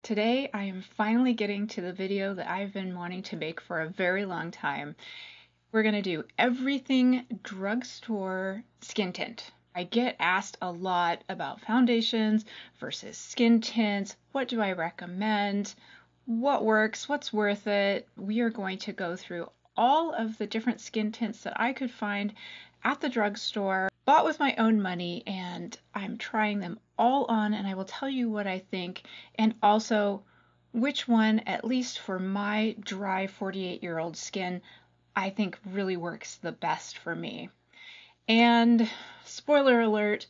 Today I am finally getting to the video that I've been wanting to make for a very long time. We're going to do everything drugstore skin tint. I get asked a lot about foundations versus skin tints. What do I recommend? What works? What's worth it? We are going to go through all of the different skin tints that I could find at the drugstore, bought with my own money, and I'm trying them all on, and I will tell you what I think, and also which one, at least for my dry 48-year-old skin, I think really works the best for me. And spoiler alert,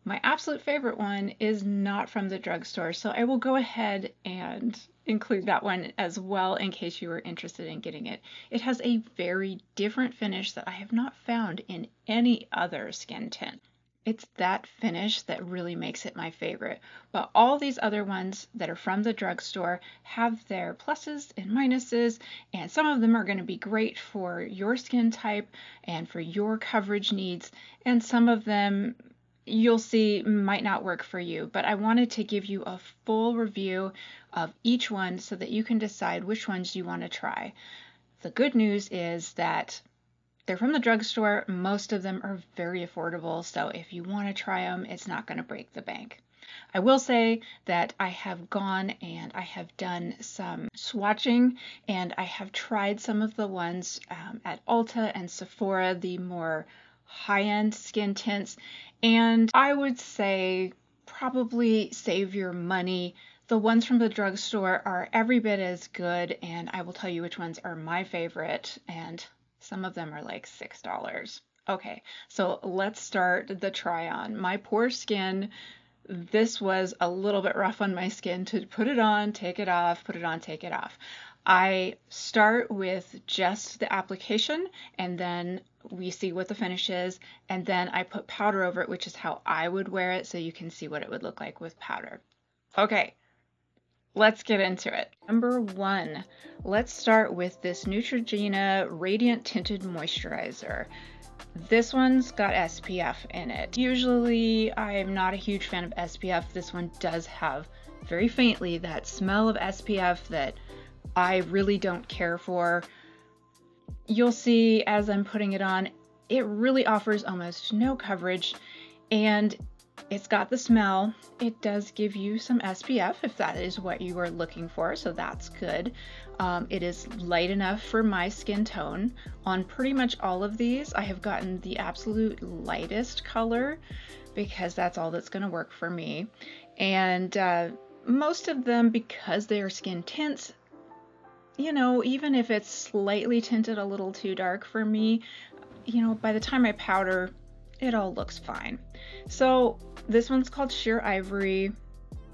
my absolute favorite one is not from the drugstore, so I will go ahead and include that one as well in case you are interested in getting it. It has a very different finish that I have not found in any other skin tint. It's that finish that really makes it my favorite. But all these other ones that are from the drugstore have their pluses and minuses, and some of them are going to be great for your skin type and for your coverage needs, and some of them you'll see might not work for you. But I wanted to give you a full review of each one so that you can decide which ones you want to try. The good news is that they're from the drugstore. Most of them are very affordable, so if you want to try them, it's not going to break the bank. I will say that I have gone and I have done some swatching, and I have tried some of the ones at Ulta and Sephora, the more high-end skin tints, and I would say probably save your money. The ones from the drugstore are every bit as good, and I will tell you which ones are my favorite, and some of them are like $6. Okay, so let's start the try on. My poor skin, this was a little bit rough on my skin to put it on, take it off, put it on, take it off. I start with just the application, and then we see what the finish is, and then I put powder over it, which is how I would wear it, so you can see what it would look like with powder. Okay, let's get into it. Number one, let's start with this Neutrogena Radiant Tinted Moisturizer. This one's got SPF in it. Usually I'm not a huge fan of SPF. This one does have very faintly that smell of SPF that I really don't care for. You'll see as I'm putting it on, it really offers almost no coverage, and it's got the smell. It does give you some SPF if that is what you are looking for, so that's good. It is light enough for my skin tone. On pretty much all of these, I have gotten the absolute lightest color because that's all that's going to work for me. And most of them, because they are skin tints, you know, even if it's slightly tinted a little too dark for me, you know, by the time I powder, it all looks fine. So this one's called Sheer Ivory.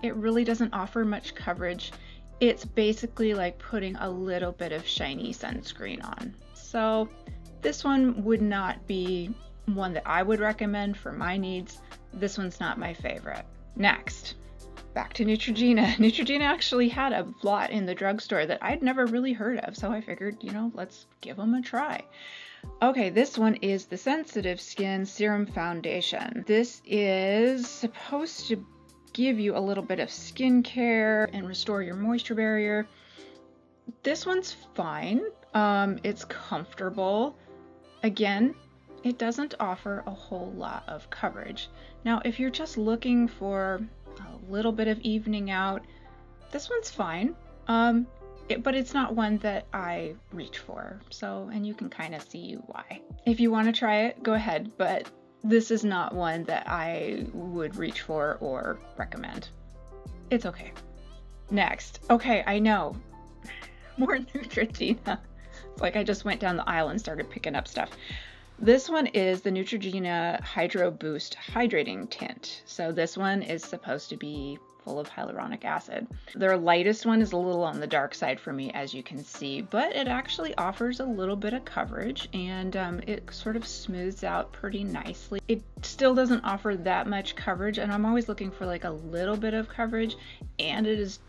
It really doesn't offer much coverage. It's basically like putting a little bit of shiny sunscreen on. So this one would not be one that I would recommend for my needs. This one's not my favorite. Next, back to Neutrogena. Neutrogena actually had a lot in the drugstore that I'd never really heard of, so I figured, you know, let's give them a try. Okay, this one is the Sensitive Skin Serum Foundation. This is supposed to give you a little bit of skincare and restore your moisture barrier. This one's fine. It's comfortable. Again, it doesn't offer a whole lot of coverage. Now, if you're just looking for a little bit of evening out, this one's fine. But it's not one that I reach for. So, and you can kind of see why. If you want to try it, go ahead, but this is not one that I would reach for or recommend. It's okay. Next. Okay, I know. More Neutrogena. It's like I just went down the aisle and started picking up stuff. This one is the Neutrogena Hydro Boost Hydrating Tint. So this one is supposed to be full of hyaluronic acid. Their lightest one is a little on the dark side for me, as you can see, but it actually offers a little bit of coverage, and it sort of smooths out pretty nicely. It still doesn't offer that much coverage, and I'm always looking for like a little bit of coverage, and it is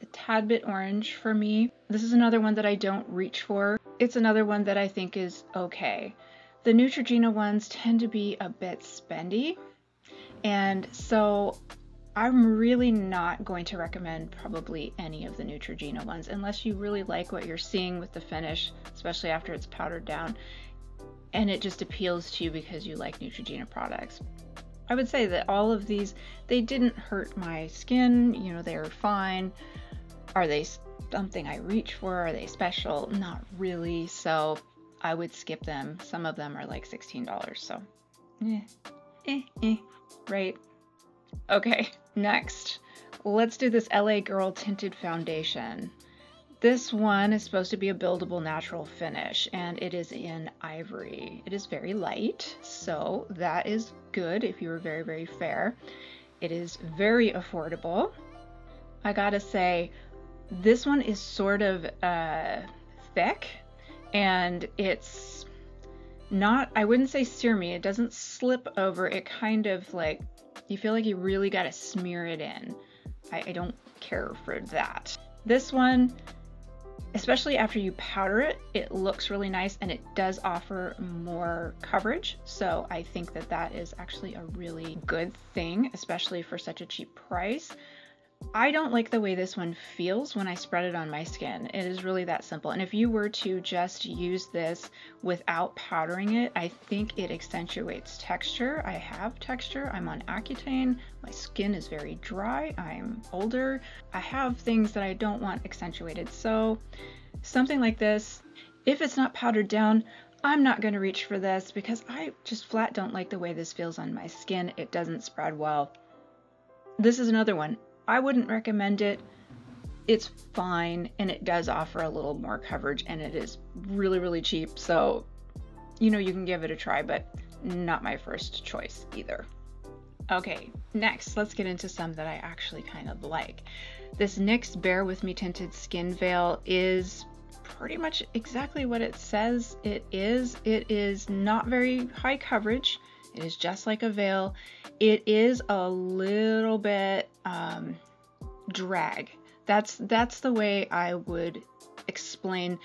a tad bit orange for me. This is another one that I don't reach for. It's another one that I think is okay. The Neutrogena ones tend to be a bit spendy, and so I'm really not going to recommend probably any of the Neutrogena ones unless you really like what you're seeing with the finish, especially after it's powdered down, and it just appeals to you because you like Neutrogena products. I would say that all of these, they didn't hurt my skin, you know, they were fine. Are they something I reach for? Are they special? Not really, so I would skip them. Some of them are like $16, so right? Okay, next, let's do this LA Girl Tinted Foundation. This one is supposed to be a buildable natural finish, and it is in ivory. It is very light, so that is good if you are very, very fair. It is very affordable. I gotta say, this one is sort of thick, and it's not, I wouldn't say serumy, it doesn't slip over, it kind of like, you feel like you really gotta smear it in. I don't care for that. This one, especially after you powder it, it looks really nice and it does offer more coverage. So I think that that is actually a really good thing, especially for such a cheap price. I don't like the way this one feels when I spread it on my skin. It is really that simple. And if you were to just use this without powdering it, I think it accentuates texture. I have texture. I'm on Accutane. My skin is very dry. I'm older. I have things that I don't want accentuated. So something like this, if it's not powdered down, I'm not going to reach for this because I just flat don't like the way this feels on my skin. It doesn't spread well. This is another one. I wouldn't recommend it. It's fine, and it does offer a little more coverage, and it is really, really cheap. So, you know, you can give it a try, but not my first choice either. Okay, next, let's get into some that I actually kind of like. This NYX Bare With Me Tinted Skin Veil is pretty much exactly what it says it is. It is not very high coverage. It is just like a veil. It is a little bit drag. That's the way I would explain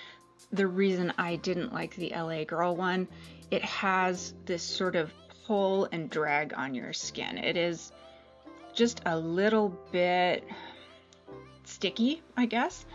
the reason I didn't like the LA Girl one. It has this sort of pull and drag on your skin. It is just a little bit sticky, I guess.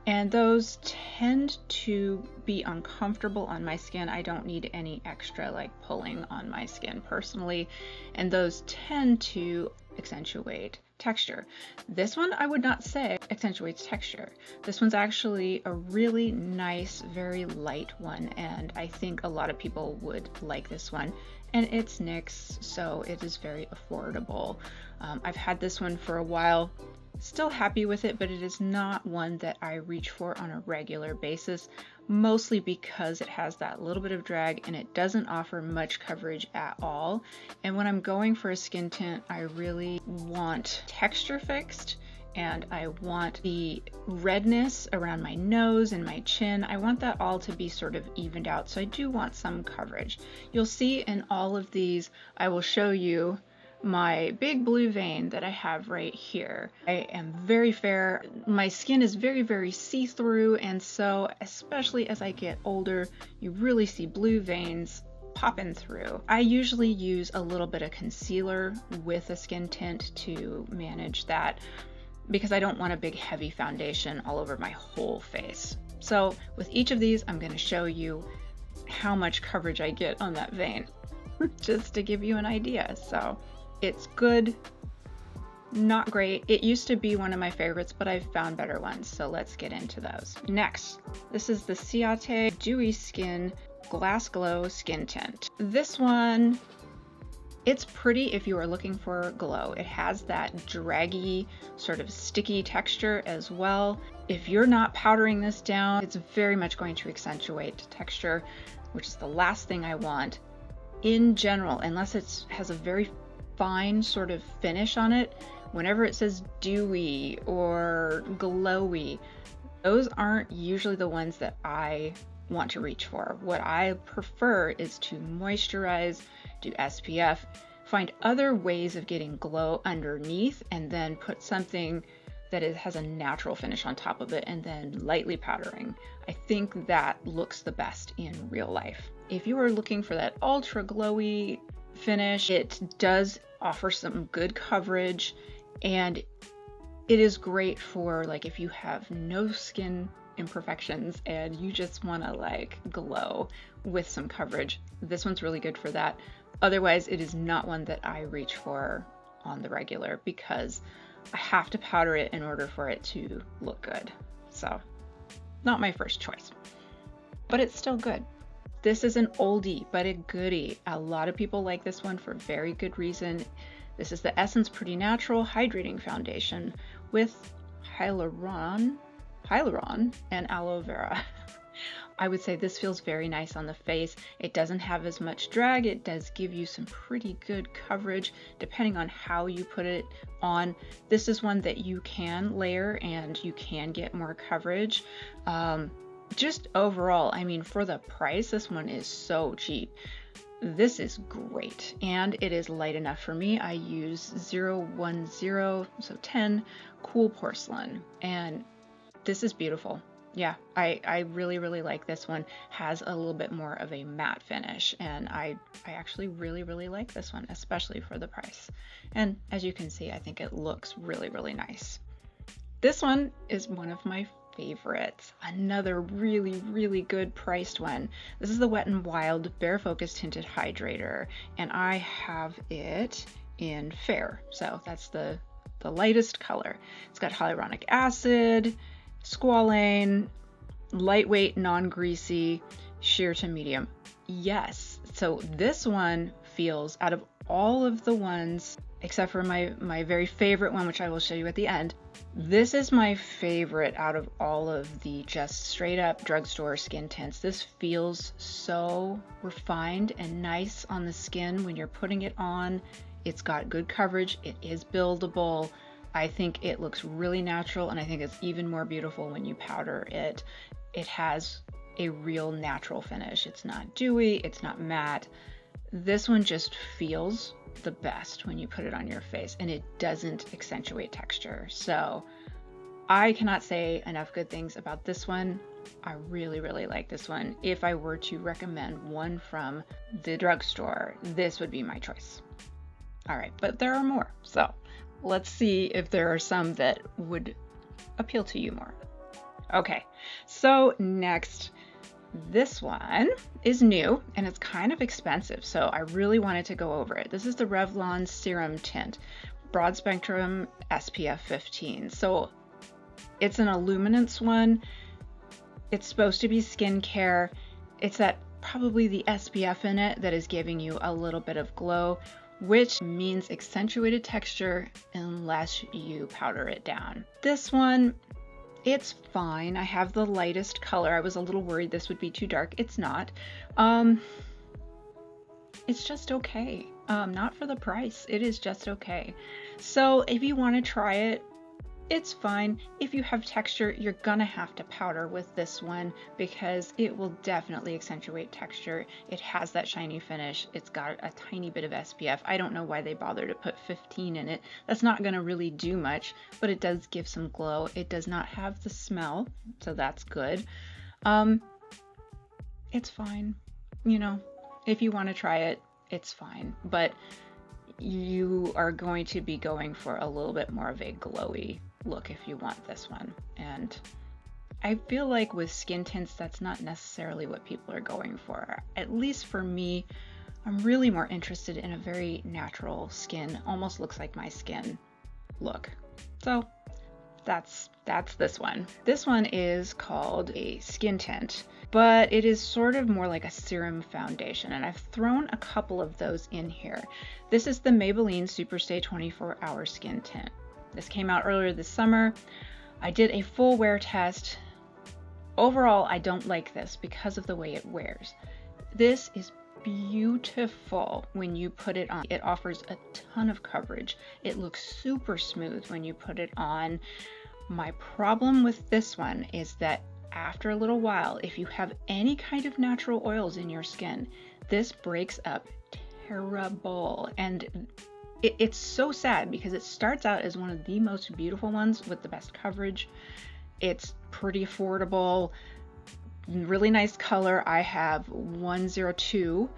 And those tend to be uncomfortable on my skin. I don't need any extra like pulling on my skin personally. And those tend to accentuate texture. This one I would not say accentuates texture. This one's actually a really nice, very light one. And I think a lot of people would like this one. And it's NYX, so it is very affordable. I've had this one for a while. Still happy with it, but it is not one that I reach for on a regular basis, mostly because it has that little bit of drag and it doesn't offer much coverage at all. And when I'm going for a skin tint, I really want texture fixed, and I want the redness around my nose and my chin. I want that all to be sort of evened out, so I do want some coverage. You'll see in all of these, I will show you my big blue vein that I have right here. I am very fair. My skin is very, very see-through, and so especially as I get older, you really see blue veins popping through. I usually use a little bit of concealer with a skin tint to manage that because I don't want a big heavy foundation all over my whole face. So with each of these, I'm going to show you how much coverage I get on that vein just to give you an idea. So it's good, not great. It used to be one of my favorites, but I've found better ones, so let's get into those. Next, this is the Ciate Dewy Skin Glass Glow Skin Tint. This one, it's pretty if you are looking for glow. It has that draggy, sort of sticky texture as well. If you're not powdering this down, it's very much going to accentuate texture, which is the last thing I want in general, unless it has a very fine sort of finish on it. Whenever it says dewy or glowy, those aren't usually the ones that I want to reach for. What I prefer is to moisturize, do SPF, find other ways of getting glow underneath, and then put something that has a natural finish on top of it, and then lightly powdering. I think that looks the best in real life. If you are looking for that ultra glowy finish, it does offer some good coverage. And it is great for like if you have no skin imperfections and you just want to like glow with some coverage. This one's really good for that. Otherwise, it is not one that I reach for on the regular because I have to powder it in order for it to look good. So, not my first choice, but it's still good. This is an oldie, but a goodie. A lot of people like this one for very good reason. This is the Essence Pretty Natural Hydrating Foundation with hyaluron and aloe vera. I would say this feels very nice on the face. It doesn't have as much drag. It does give you some pretty good coverage depending on how you put it on. This is one that you can layer and you can get more coverage. Just overall, I mean, for the price, this one is so cheap. This is great, and it is light enough for me. I use 010, so 10 cool porcelain, and this is beautiful. Yeah, I really, really like this one. Has a little bit more of a matte finish, and I actually really, really like this one, especially for the price. And as you can see, I think it looks really, really nice. This one is one of my favorites. Another really, really good priced one. This is the Wet n Wild Barefocus Tinted Hydrator, and I have it in fair, so that's the lightest color. It's got hyaluronic acid, squalane, lightweight, non-greasy, sheer to medium. Yes, so this one feels, out of all of the ones, except for my very favorite one, which I will show you at the end, this is my favorite out of all of the just straight up drugstore skin tints. This feels so refined and nice on the skin when you're putting it on. It's got good coverage. It is buildable. I think it looks really natural, and I think it's even more beautiful when you powder it. It has a real natural finish. It's not dewy, it's not matte. This one just feels the best when you put it on your face, and it doesn't accentuate texture. So I cannot say enough good things about this one. I really, really like this one. If I were to recommend one from the drugstore, this would be my choice. All right, but there are more. So let's see if there are some that would appeal to you more. Okay, so next, this one is new and it's kind of expensive, so I really wanted to go over it. This is the Revlon Serum Tint, Broad Spectrum SPF 15. So it's an Illuminance one. It's supposed to be skincare. It's that probably the SPF in it that is giving you a little bit of glow, which means accentuated texture unless you powder it down. This one, it's fine. I have the lightest color. I was a little worried this would be too dark. It's not. It's just okay. Not for the price. It is just okay. So if you want to try it, it's fine. If you have texture, you're gonna have to powder with this one because it will definitely accentuate texture. It has that shiny finish. It's got a tiny bit of SPF. I don't know why they bother to put 15 in it. That's not gonna really do much, but it does give some glow. It does not have the smell, so that's good. It's fine. You know, if you want to try it, it's fine. But you are going to be going for a little bit more of a glowy look if you want this one, and I feel like with skin tints that's not necessarily what people are going for. At least for me, I'm really more interested in a very natural skin, almost looks like my skin look. So that's this one. This one is called a skin tint, but it is sort of more like a serum foundation, and I've thrown a couple of those in here. This is the Maybelline Superstay 24-Hour Skin Tint. This came out earlier this summer. I did a full wear test. Overall, I don't like this because of the way it wears. This is beautiful when you put it on. It offers a ton of coverage. It looks super smooth when you put it on. My problem with this one is that after a little while, if you have any kind of natural oils in your skin, this breaks up terrible. And it's so sad because it starts out as one of the most beautiful ones with the best coverage. It's pretty affordable, really nice color. I have 102.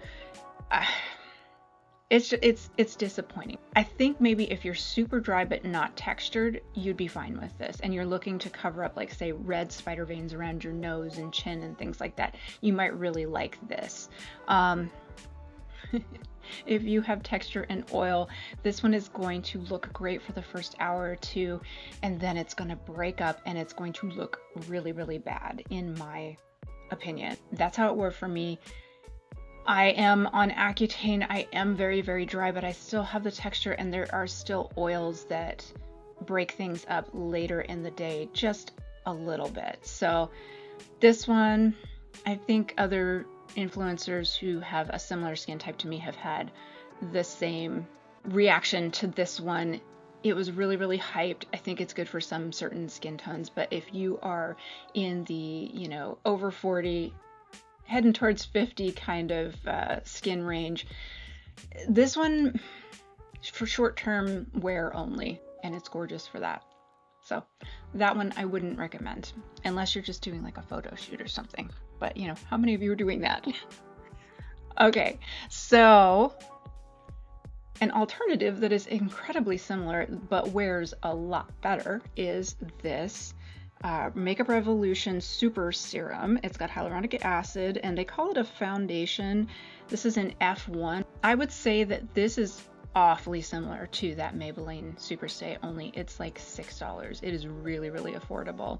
it's disappointing. I think maybe if you're super dry but not textured, you'd be fine with this, and you're looking to cover up, like, say, red spider veins around your nose and chin and things like that, you might really like this. If you have texture and oil, this one is going to look great for the first hour or two, and then it's going to break up and it's going to look really, really bad, in my opinion. That's how it worked for me. I am on Accutane. I am very, very dry, but I still have the texture, and there are still oils that break things up later in the day just a little bit. So this one, I think other influencers who have a similar skin type to me have had the same reaction to this one. It was really, really hyped. I think it's good for some certain skin tones, but if you are in the, you know, over 40, heading towards 50 kind of skin range, this one for short-term wear only, and it's gorgeous for that. So that one I wouldn't recommend unless you're just doing like a photo shoot or something. But you know, how many of you are doing that? Okay, so an alternative that is incredibly similar but wears a lot better is this Makeup Revolution Super Serum. It's got hyaluronic acid, and they call it a foundation. This is an F1. I would say that this is awfully similar to that Maybelline Super Stay, only it's like $6. It is really, really affordable,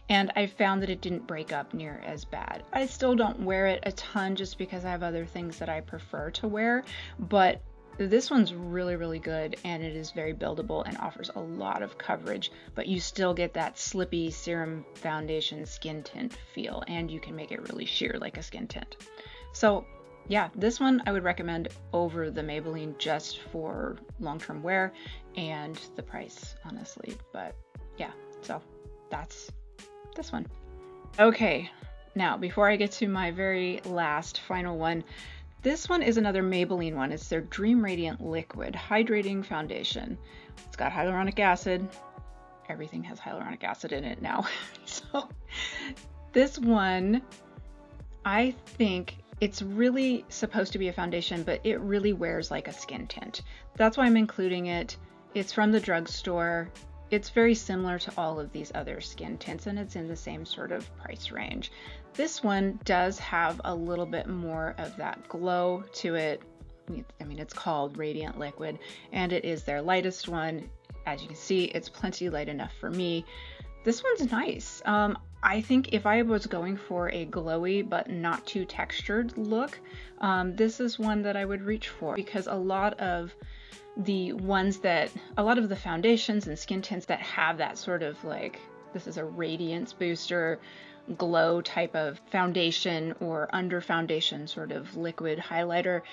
and I found that it didn't break up near as bad. I still don't wear it a ton just because I have other things that I prefer to wear, but this one's really, really good, and it is very buildable and offers a lot of coverage, but you still get that slippy serum foundation skin tint feel, and you can make it really sheer like a skin tint. So yeah, this one I would recommend over the Maybelline just for long-term wear and the price, honestly. But yeah, so that's this one. Okay, now before I get to my very last final one, this one is another Maybelline one. It's their Dream Radiant Liquid Hydrating Foundation. It's got hyaluronic acid. Everything has hyaluronic acid in it now. So this one, I think it's really supposed to be a foundation, but it really wears like a skin tint. That's why I'm including it. It's from the drugstore. It's very similar to all of these other skin tints, and it's in the same sort of price range. This one does have a little bit more of that glow to it. I mean, it's called Radiant Liquid, and it is their lightest one. As you can see, it's plenty light enough for me. This one's nice. I think if I was going for a glowy but not too textured look, this is one that I would reach for, because a lot of the foundations and skin tints that have that sort of like, this is a radiance booster, glow type of foundation or under foundation sort of liquid highlighter,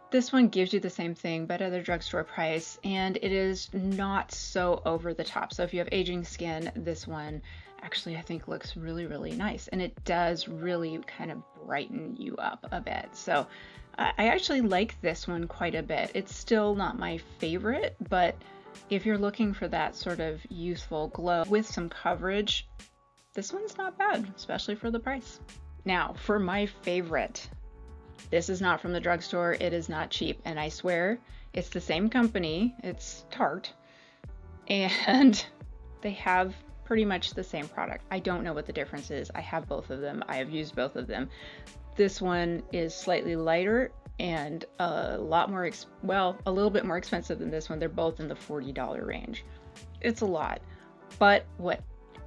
this one gives you the same thing but at a drugstore price, and it is not so over the top. So if you have aging skin, this one actually I think looks really, really nice, and it does really kind of brighten you up a bit. So I actually like this one quite a bit. It's still not my favorite, but if you're looking for that sort of youthful glow with some coverage, this one's not bad, especially for the price. Now, for my favorite, this is not from the drugstore, it is not cheap, and I swear it's the same company, it's Tarte, and they have pretty much the same product. I don't know what the difference is. I have both of them. I have used both of them. This one is slightly lighter and a little bit more expensive than this one. They're both in the $40 range. It's a lot, but what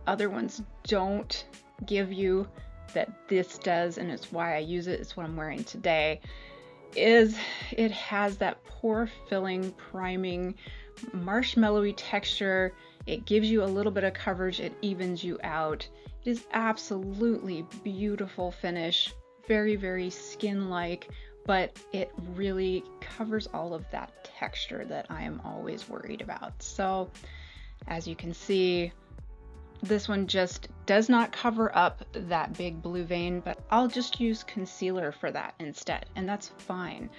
other ones don't give you that this does, and it's why I use it, it's what I'm wearing today, is it has that pore filling, priming, marshmallowy texture. It gives you a little bit of coverage, it evens you out. It is absolutely beautiful finish, very, very skin-like, but it really covers all of that texture that I am always worried about. So as you can see, this one just does not cover up that big blue vein, but I'll just use concealer for that instead, and that's fine.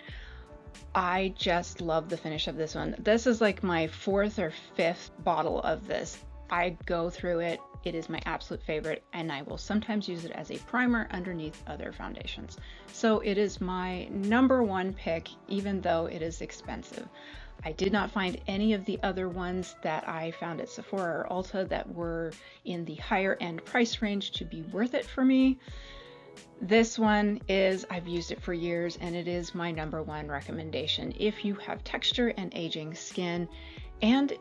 I just love the finish of this one. This is like my 4th or 5th bottle of this. I go through it It is my absolute favorite, and I will sometimes use it as a primer underneath other foundations. So it is my #1 pick, even though it is expensive. I did not find any of the other ones that I found at Sephora or Ulta that were in the higher end price range to be worth it for me. This one is, I've used it for years, and it is my #1 recommendation if you have texture and aging skin, and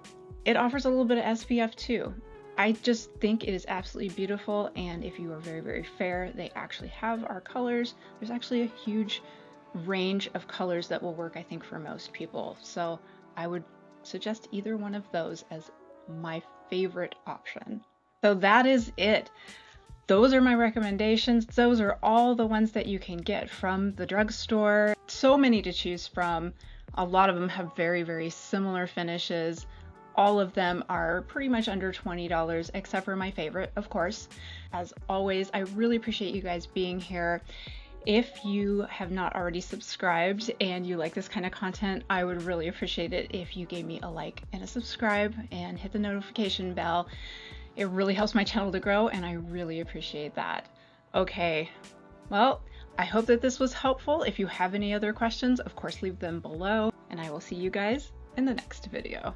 it offers a little bit of SPF too. I just think it is absolutely beautiful, and if you are very, very fair, they actually have our colors. There's actually a huge range of colors that will work, I think, for most people. So I would suggest either one of those as my favorite option. So that is it. Those are my recommendations. Those are all the ones that you can get from the drugstore. So many to choose from. A lot of them have very, very similar finishes. All of them are pretty much under $20, except for my favorite, of course. As always, I really appreciate you guys being here. If you have not already subscribed and you like this kind of content, I would really appreciate it if you gave me a like and a subscribe and hit the notification bell. It really helps my channel to grow, and I really appreciate that. Okay, well, I hope that this was helpful. If you have any other questions, of course, leave them below, and I will see you guys in the next video.